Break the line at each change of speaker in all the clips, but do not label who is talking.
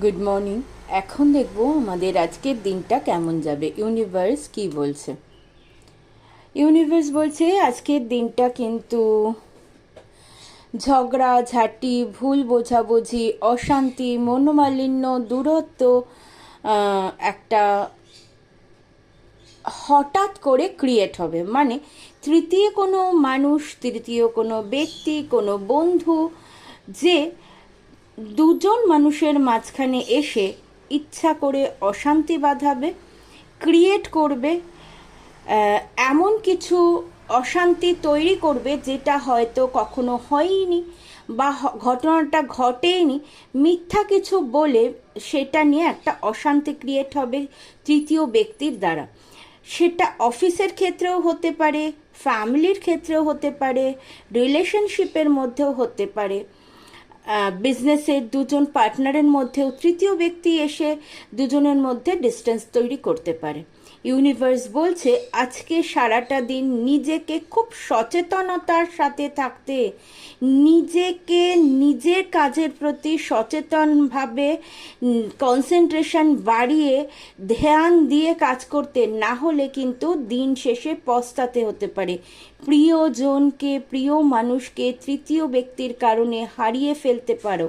Good morning. এখন দেখব আমাদের আজকের দিনটা কেমন যাবে, ইউনিভার্স কি বলছে। ইউনিভার্স বলছে আজকের দিনটা কিন্তু ঝগড়া ঝাঁটি, ভুল বোঝাবুঝি, অশান্তি, মনোমালিন্য, দূরত্ব একটা হঠাৎ করে ক্রিয়েট হবে। মানে তৃতীয় কোনো মানুষ, তৃতীয় কোনো ব্যক্তি, কোনো বন্ধু যে দুজন মানুষের মাঝখানে এসে ইচ্ছা করে অশান্তি বাঁধাবে, ক্রিয়েট করবে, এমন কিছু অশান্তি তৈরি করবে যেটা হয়তো কখনো হয়নি বা ঘটনাটা ঘটেইনি, মিথ্যা কিছু বলে সেটা নিয়ে একটা অশান্তি ক্রিয়েট হবে তৃতীয় ব্যক্তির দ্বারা। সেটা অফিসের ক্ষেত্রেও হতে পারে, ফ্যামিলির ক্ষেত্রেও হতে পারে, রিলেশনশিপের মধ্যেও হতে পারে, বিজনেসের দুজন পার্টনারের মধ্যেও তৃতীয় ব্যক্তি এসে দুজনের মধ্যে ডিস্টেন্স তৈরি করতে পারে। ইউনিভার্স বলছে আজকে সারাটা দিন নিজেকে খুব সচেতনতার সাথে থাকতে, নিজেকে নিজের কাজের প্রতি সচেতনভাবে কনসেন্ট্রেশন বাড়িয়ে ধ্যান দিয়ে কাজ করতে, না হলে কিন্তু দিন শেষে পস্তাতে হতে পারে। প্রিয়জনকে, প্রিয় মানুষকে তৃতীয় ব্যক্তির কারণে হারিয়ে ফেলতে পারো।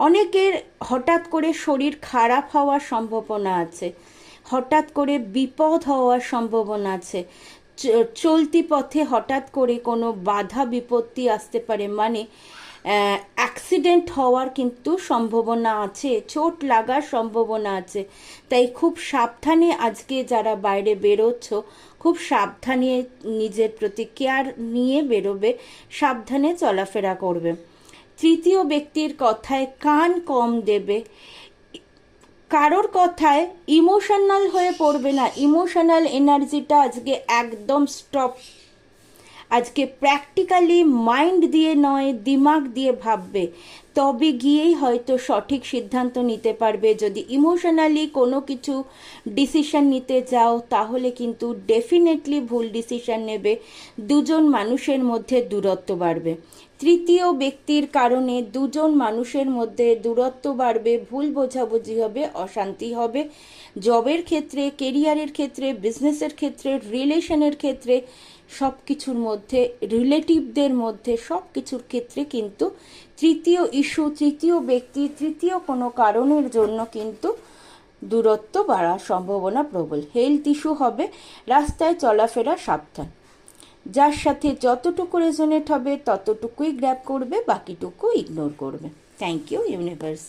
অনেকের হঠাৎ করে শরীর খারাপ হওয়ার সম্ভাবনা আছে, হঠাৎ করে বিপদ হওয়ার সম্ভাবনা আছে, চলতি পথে হঠাৎ করে কোনো বাধা বিপত্তি আসতে পারে। মানে অ্যাক্সিডেন্ট হওয়ার কিন্তু সম্ভাবনা আছে, চোট লাগার সম্ভাবনা আছে। তাই খুব সাবধানে আজকে যারা বাইরে বেরোচ্ছ, খুব সাবধানে নিজের প্রতি কেয়ার নিয়ে বেরোবে, সাবধানে চলাফেরা করবে। তৃতীয় ব্যক্তির কথায় কান কম দেবে, কারোর কথায় ইমোশনাল হয়ে পড়বে না। ইমোশনাল এনার্জিটা আজকে একদম স্টপ। আজকে প্র্যাকটিক্যালি মাইন্ড দিয়ে নয়, দিমাগ দিয়ে ভাববে, তবে গিয়েই হয়তো সঠিক সিদ্ধান্ত নিতে পারবে। যদি ইমোশনালি কোনো কিছু ডিসিশন নিতে যাও তাহলে কিন্তু ডেফিনেটলি ভুল ডিসিশন নেবে, দুজন মানুষের মধ্যে দূরত্ব বাড়বে। তৃতীয় ব্যক্তির কারণে দুজন মানুষের মধ্যে দূরত্ব বাড়বে, ভুল বোঝাবুঝি হবে, অশান্তি হবে। জবের ক্ষেত্রে, কেরিয়ারের ক্ষেত্রে, বিজনেসের ক্ষেত্রে, রিলেশনের ক্ষেত্রে, সব কিছুর মধ্যে, রিলেটিভদের মধ্যে, সব কিছুর ক্ষেত্রে কিন্তু তৃতীয় ইস্যু, তৃতীয় ব্যক্তি, তৃতীয় কোনো কারণের জন্য কিন্তু দূরত্ব বাড়ার সম্ভাবনা প্রবল। হেলথ ইস্যু হবে, রাস্তায় চলাফেরা সাবধান। যার সাথে যতটুকু রেজোনেট হবে ততটুকুই গ্র্যাব করবে, বাকিটুকু ইগনোর করবে। Thank you universe.